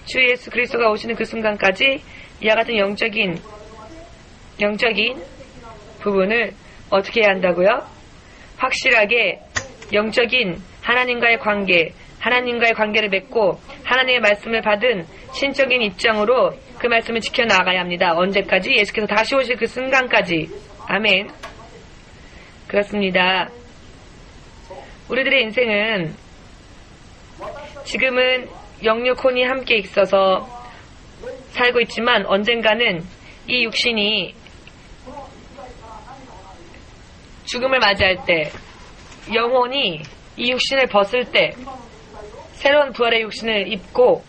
주 예수 그리스도가 오시는 그 순간까지 이와 같은 영적인 부분을 어떻게 해야 한다고요? 확실하게 영적인 하나님과의 관계를 맺고 하나님의 말씀을 받은 신적인 입장으로 그 말씀을 지켜나가야 합니다. 언제까지? 예수께서 다시 오실 그 순간까지. 아멘. 그렇습니다. 우리들의 인생은 지금은 영육 혼이 함께 있어서 살고 있지만 언젠가는 이 육신이 죽음을 맞이할 때, 영혼이 이 육신을 벗을 때, 새로운 부활의 육신을 입고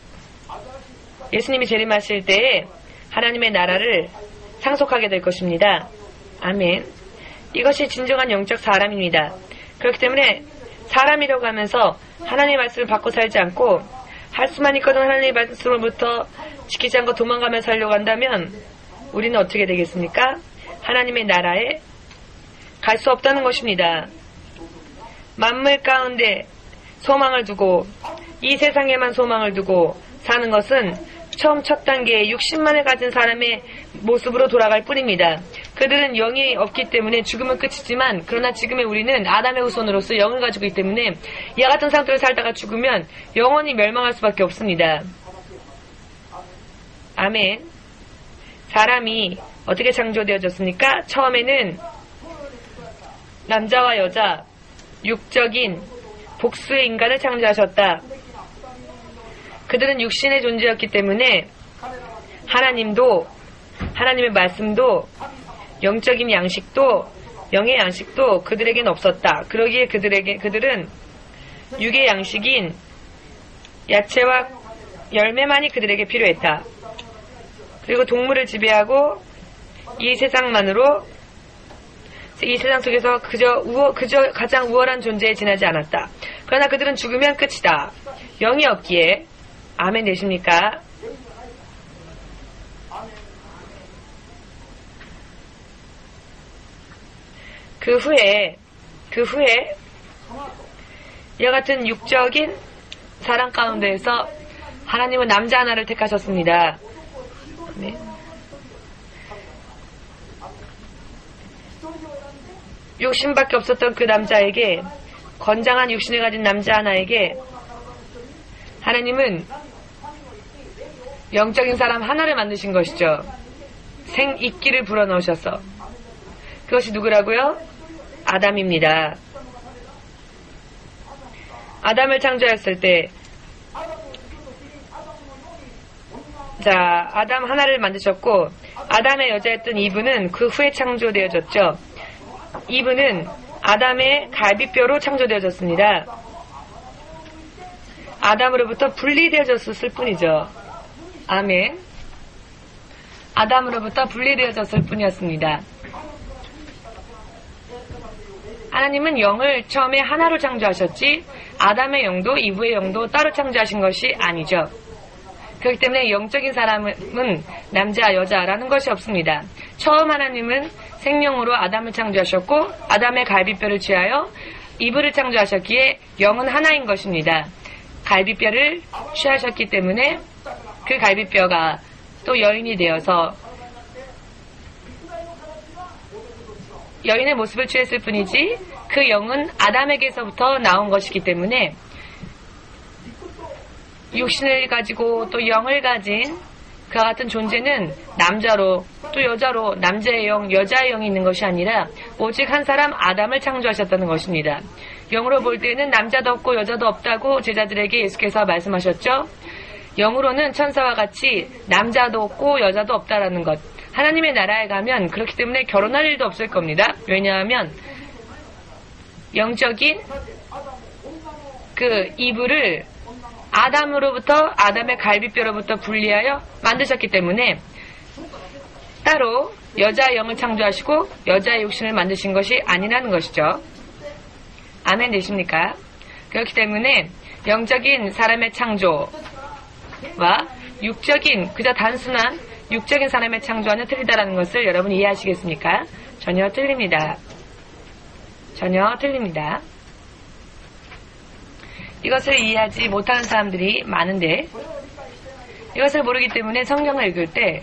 예수님이 재림하실 때에 하나님의 나라를 상속하게 될 것입니다. 아멘. 이것이 진정한 영적 사람입니다. 그렇기 때문에 사람이라고 하면서 하나님의 말씀을 받고 살지 않고 할 수만 있거든 하나님의 말씀으로부터 지키지 않고 도망가며 살려고 한다면 우리는 어떻게 되겠습니까? 하나님의 나라에 갈 수 없다는 것입니다. 만물 가운데 소망을 두고 이 세상에만 소망을 두고 사는 것은 처음 첫 단계에 육신만을 가진 사람의 모습으로 돌아갈 뿐입니다. 그들은 영이 없기 때문에 죽으면 끝이지만 그러나 지금의 우리는 아담의 후손으로서 영을 가지고 있기 때문에 이와 같은 상태로 살다가 죽으면 영원히 멸망할 수밖에 없습니다. 아멘. 사람이 어떻게 창조되어졌습니까? 처음에는 남자와 여자, 육적인 복수의 인간을 창조하셨다. 그들은 육신의 존재였기 때문에 하나님도, 하나님의 말씀도, 영적인 양식도, 영의 양식도 그들에겐 없었다. 그러기에 그들은 육의 양식인 야채와 열매만이 그들에게 필요했다. 그리고 동물을 지배하고 이 세상만으로, 이 세상 속에서 그저 가장 우월한 존재에 지나지 않았다. 그러나 그들은 죽으면 끝이다. 영이 없기에. 아멘 되십니까? 그 후에 이와 같은 육적인 사랑 가운데에서 하나님은 남자 하나를 택하셨습니다. 네. 육신밖에 없었던 그 남자에게, 건장한 육신을 가진 남자 하나에게 하나님은 영적인 사람 하나를 만드신 것이죠. 생익기를 불어넣으셔서. 그것이 누구라고요? 아담입니다. 아담을 창조했을 때, 자, 아담 하나를 만드셨고 아담의 여자였던 이브는 그 후에 창조되어졌죠. 이브는 아담의 갈비뼈로 창조되어졌습니다. 아담으로부터 분리되어졌을 뿐이죠. 아멘. 아담으로부터 분리되어졌을 뿐이었습니다. 하나님은 영을 처음에 하나로 창조하셨지 아담의 영도 이브의 영도 따로 창조하신 것이 아니죠. 그렇기 때문에 영적인 사람은 남자, 여자라는 것이 없습니다. 처음 하나님은 생명으로 아담을 창조하셨고 아담의 갈비뼈를 취하여 이브를 창조하셨기에 영은 하나인 것입니다. 갈비뼈를 취하셨기 때문에 그 갈비뼈가 또 여인이 되어서 여인의 모습을 취했을 뿐이지 그 영은 아담에게서부터 나온 것이기 때문에 육신을 가지고 또 영을 가진 그와 같은 존재는 남자로 또 여자로 남자의 영, 여자의 영이 있는 것이 아니라 오직 한 사람 아담을 창조하셨다는 것입니다. 영으로 볼 때는 남자도 없고 여자도 없다고 제자들에게 예수께서 말씀하셨죠. 영으로는 천사와 같이 남자도 없고 여자도 없다라는 것. 하나님의 나라에 가면 그렇기 때문에 결혼할 일도 없을 겁니다. 왜냐하면 영적인 그 이브를 아담으로부터 아담의 갈비뼈로부터 분리하여 만드셨기 때문에 따로 여자의 영을 창조하시고 여자의 육신을 만드신 것이 아니라는 것이죠. 아멘 되십니까? 그렇기 때문에 영적인 사람의 창조와 육적인 그저 단순한 육적인 사람의 창조와는 틀리다라는 것을 여러분 이해하시겠습니까? 전혀 틀립니다. 전혀 틀립니다. 이것을 이해하지 못하는 사람들이 많은데 이것을 모르기 때문에 성경을 읽을 때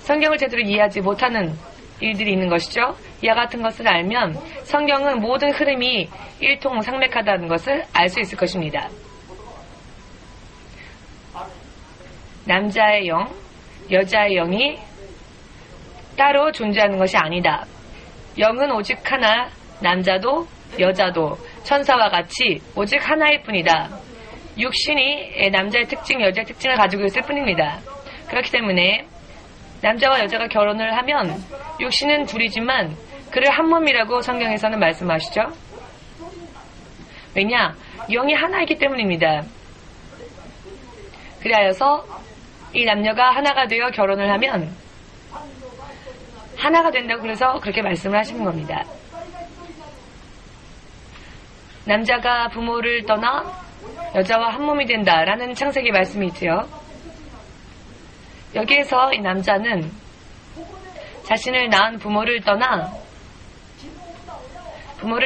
성경을 제대로 이해하지 못하는 일들이 있는 것이죠. 이와 같은 것을 알면 성경은 모든 흐름이 일통상맥하다는 것을 알 수 있을 것입니다. 남자의 영, 여자의 영이 따로 존재하는 것이 아니다. 영은 오직 하나, 남자도 여자도 천사와 같이 오직 하나일 뿐이다. 육신이 남자의 특징, 여자의 특징을 가지고 있을 뿐입니다. 그렇기 때문에 남자와 여자가 결혼을 하면 육신은 둘이지만 그를 한 몸이라고 성경에서는 말씀하시죠. 왜냐? 영이 하나이기 때문입니다. 그리하여서 이 남녀가 하나가 되어 결혼을 하면 하나가 된다고 그래서 그렇게 말씀을 하시는 겁니다. 남자가 부모를 떠나 여자와 한 몸이 된다라는 창세기 말씀이 있지요. 여기에서 이 남자는 자신을 낳은 부모를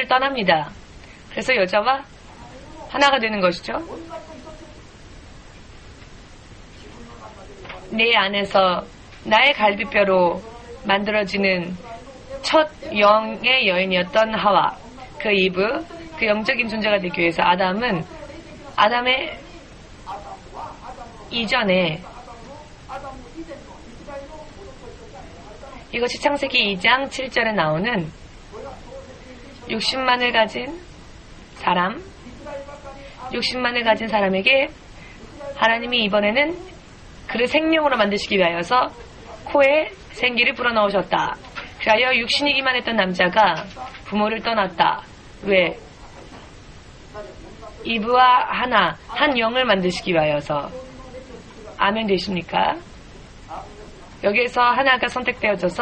떠납니다. 그래서 여자와 하나가 되는 것이죠. 내 안에서 나의 갈비뼈로 만들어지는 첫 영의 여인이었던 하와, 그 이브, 그 영적인 존재가 되기 위해서 아담의 이전에, 이것이 창세기 2장 7절에 나오는 육신만을 가진 사람에게 하나님이 이번에는 그를 생명으로 만드시기 위하여서 코에 생기를 불어넣으셨다. 그리하여 육신이기만 했던 남자가 부모를 떠났다. 왜? 이브와 한 영을 만드시기 위하여서. 아멘 되십니까? 여기에서 하나가 선택되어지지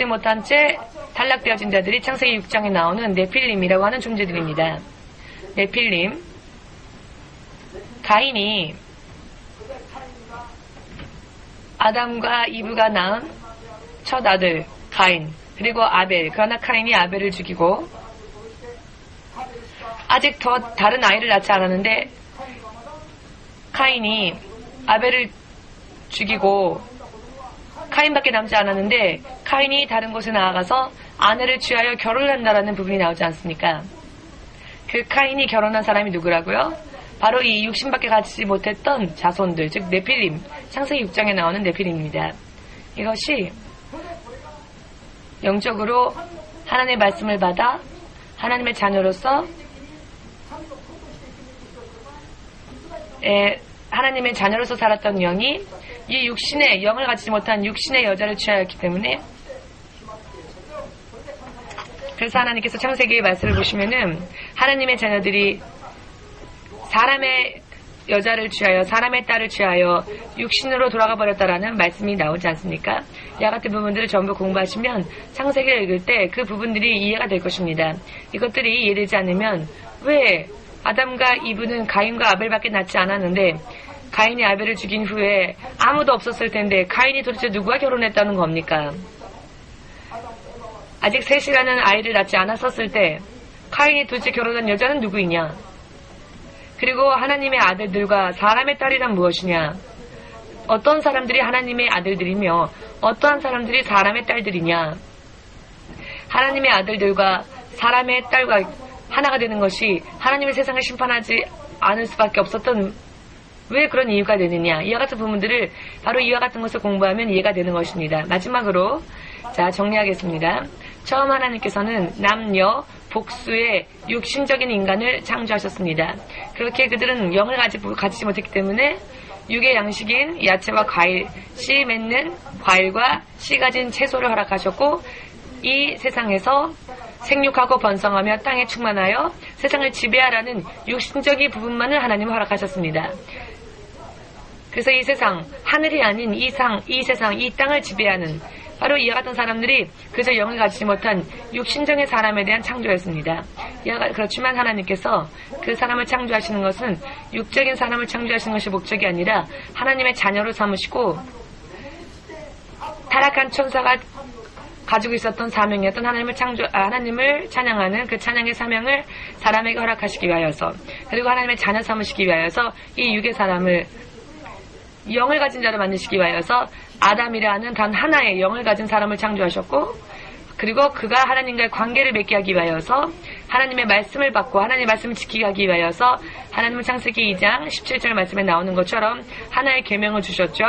못한 채 탈락되어진 자들이 창세기 6장에 나오는 네필림이라고 하는 존재들입니다. 네필림, 가인이 아담과 이브가 낳은 첫 아들 가인, 그리고 아벨. 그러나 가인이 아벨을 죽이고 아직 더 다른 아이를 낳지 않았는데 카인이 아벨을 죽이고 카인밖에 남지 않았는데 카인이 다른 곳에 나아가서 아내를 취하여 결혼을 한다라는 부분이 나오지 않습니까? 그 카인이 결혼한 사람이 누구라고요? 바로 이 육신밖에 갖지 못했던 자손들, 즉 네필림, 창세기 6장에 나오는 네필림입니다. 이것이 영적으로 하나님의 말씀을 받아 하나님의 자녀로서 하나님의 자녀로서 살았던 영이 이 육신의 영을 갖지 못한 육신의 여자를 취하였기 때문에, 그래서 하나님께서 창세기의 말씀을 보시면은 하나님의 자녀들이 사람의 여자를 취하여 사람의 딸을 취하여 육신으로 돌아가 버렸다라는 말씀이 나오지 않습니까? 이와 같은 부분들을 전부 공부하시면 창세기를 읽을 때 그 부분들이 이해가 될 것입니다. 이것들이 이해되지 않으면 왜 아담과 이브는 가인과 아벨밖에 낳지 않았는데 가인이 아벨을 죽인 후에 아무도 없었을 텐데 가인이 도대체 누구와 결혼했다는 겁니까? 아직 셋이라는 아이를 낳지 않았었을 때 가인이 도대체 결혼한 여자는 누구이냐? 그리고 하나님의 아들들과 사람의 딸이란 무엇이냐? 어떤 사람들이 하나님의 아들들이며 어떠한 사람들이 사람의 딸들이냐? 하나님의 아들들과 사람의 딸과 하나가 되는 것이 하나님의 세상을 심판하지 않을 수밖에 없었던, 왜 그런 이유가 되느냐? 이와 같은 부분들을 바로 이와 같은 것을 공부하면 이해가 되는 것입니다. 마지막으로 자 정리하겠습니다. 처음 하나님께서는 남녀 복수의 육신적인 인간을 창조하셨습니다. 그렇게 그들은 영을 가지지 못했기 때문에 육의 양식인 야채와 과일, 씨 맺는 과일과 씨 가진 채소를 허락하셨고, 이 세상에서 생육하고 번성하며 땅에 충만하여 세상을 지배하라는 육신적인 부분만을 하나님은 허락하셨습니다. 그래서 이 세상, 하늘이 아닌 이 세상, 이 땅을 지배하는 바로 이와 같은 사람들이 그저 영을 가지지 못한 육신적인 사람에 대한 창조였습니다. 그렇지만 하나님께서 그 사람을 창조하시는 것은 육적인 사람을 창조하시는 것이 목적이 아니라 하나님의 자녀로 삼으시고, 타락한 천사가 가지고 있었던 사명이었던 하나님을 찬양하는 그 찬양의 사명을 사람에게 허락하시기 위하여서, 그리고 하나님의 자녀 삼으시기 위하여서 이 육의 사람을 영을 가진 자로 만드시기 위하여서 아담이라는 단 하나의 영을 가진 사람을 창조하셨고, 그리고 그가 하나님과의 관계를 맺게 하기 위하여서 하나님의 말씀을 받고 하나님의 말씀을 지키게 하기 위하여서 하나님은 창세기 2장 17절 말씀에 나오는 것처럼 하나의 계명을 주셨죠.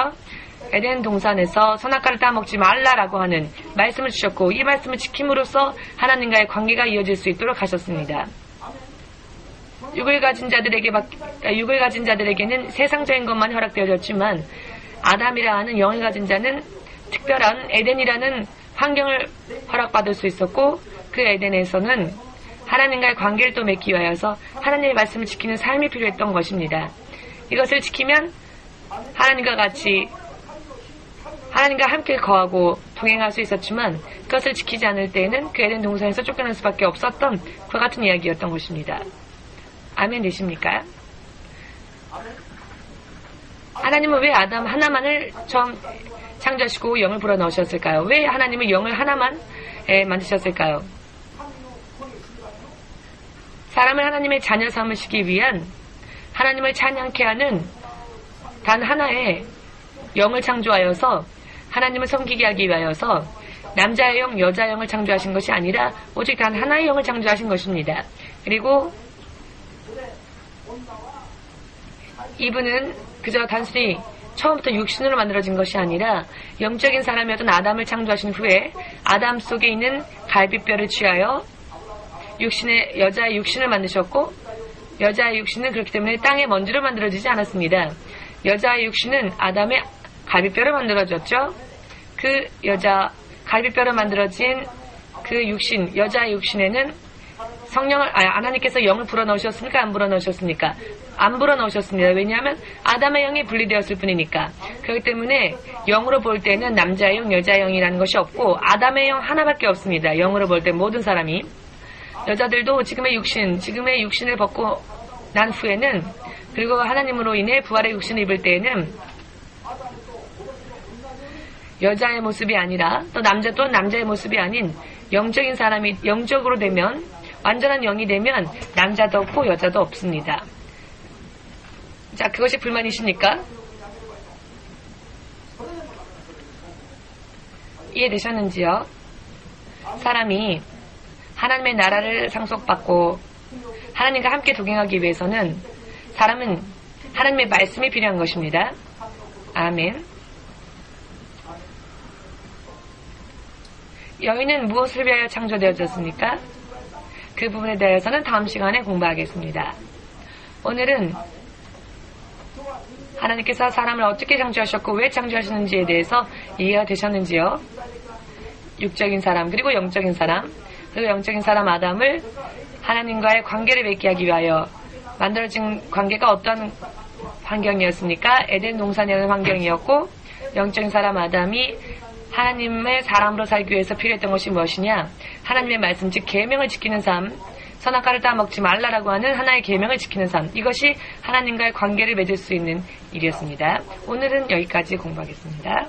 에덴 동산에서 선악과를 따먹지 말라라고 하는 말씀을 주셨고 이 말씀을 지킴으로써 하나님과의 관계가 이어질 수 있도록 하셨습니다. 육을 가진 자들에게는 세상적인 것만 허락되어졌지만 아담이라 하는 영을 가진 자는 특별한 에덴이라는 환경을 허락받을 수 있었고 그 에덴에서는 하나님과의 관계를 또 맺기 위하여서 하나님의 말씀을 지키는 삶이 필요했던 것입니다. 이것을 지키면 하나님과 함께 거하고 동행할 수 있었지만 그것을 지키지 않을 때에는 그 에덴 동산에서 쫓겨날 수밖에 없었던 그와 같은 이야기였던 것입니다. 아멘 되십니까? 하나님은 왜 아담 하나만을 처음 창조하시고 영을 불어넣으셨을까요? 왜 하나님은 영을 하나만 만드셨을까요? 사람을 하나님의 자녀 삼으시기 위한 하나님을 찬양케 하는 단 하나의 영을 창조하여서 하나님을 섬기게 하기 위하여서 남자의 영, 여자의 영을 창조하신 것이 아니라 오직 단 하나의 영을 창조하신 것입니다. 그리고 이분은 그저 단순히 처음부터 육신으로 만들어진 것이 아니라 영적인 사람이었던 아담을 창조하신 후에 아담 속에 있는 갈비뼈를 취하여 여자의 육신을 만드셨고 여자의 육신은 그렇기 때문에 땅의 먼지로 만들어지지 않았습니다. 여자의 육신은 아담의 갈비뼈로 만들어졌죠. 그 갈비뼈로 만들어진 그 육신, 여자의 육신에는 하나님께서 영을 불어넣으셨습니까? 안 불어넣으셨습니까? 안 불어넣으셨습니다. 왜냐하면 아담의 영이 분리되었을 뿐이니까. 그렇기 때문에 영으로 볼 때는 남자의 영, 여자의 영이라는 것이 없고 아담의 영 하나밖에 없습니다. 영으로 볼 때 모든 사람이. 여자들도 지금의 육신을 벗고 난 후에는 그리고 하나님으로 인해 부활의 육신을 입을 때에는 여자의 모습이 아니라 또 남자의 모습이 아닌 영적인 사람이 영적으로 되면 완전한 영이 되면 남자도 없고 여자도 없습니다. 자, 그것이 불만이십니까? 이해되셨는지요? 사람이 하나님의 나라를 상속받고 하나님과 함께 동행하기 위해서는 사람은 하나님의 말씀이 필요한 것입니다. 아멘. 여인은 무엇을 위하여 창조되어졌습니까? 그 부분에 대해서는 다음 시간에 공부하겠습니다. 오늘은 하나님께서 사람을 어떻게 창조하셨고 왜 창조하시는지에 대해서 이해가 되셨는지요? 육적인 사람 그리고 영적인 사람 그리고 영적인 사람 아담을 하나님과의 관계를 맺게 하기 위하여 만들어진 관계가 어떤 환경이었습니까? 에덴 동산이라는 환경이었고 영적인 사람 아담이 하나님의 사람으로 살기 위해서 필요했던 것이 무엇이냐? 하나님의 말씀, 즉 계명을 지키는 삶, 선악과를 따먹지 말라라고 하는 하나의 계명을 지키는 삶, 이것이 하나님과의 관계를 맺을 수 있는 일이었습니다. 오늘은 여기까지 공부하겠습니다.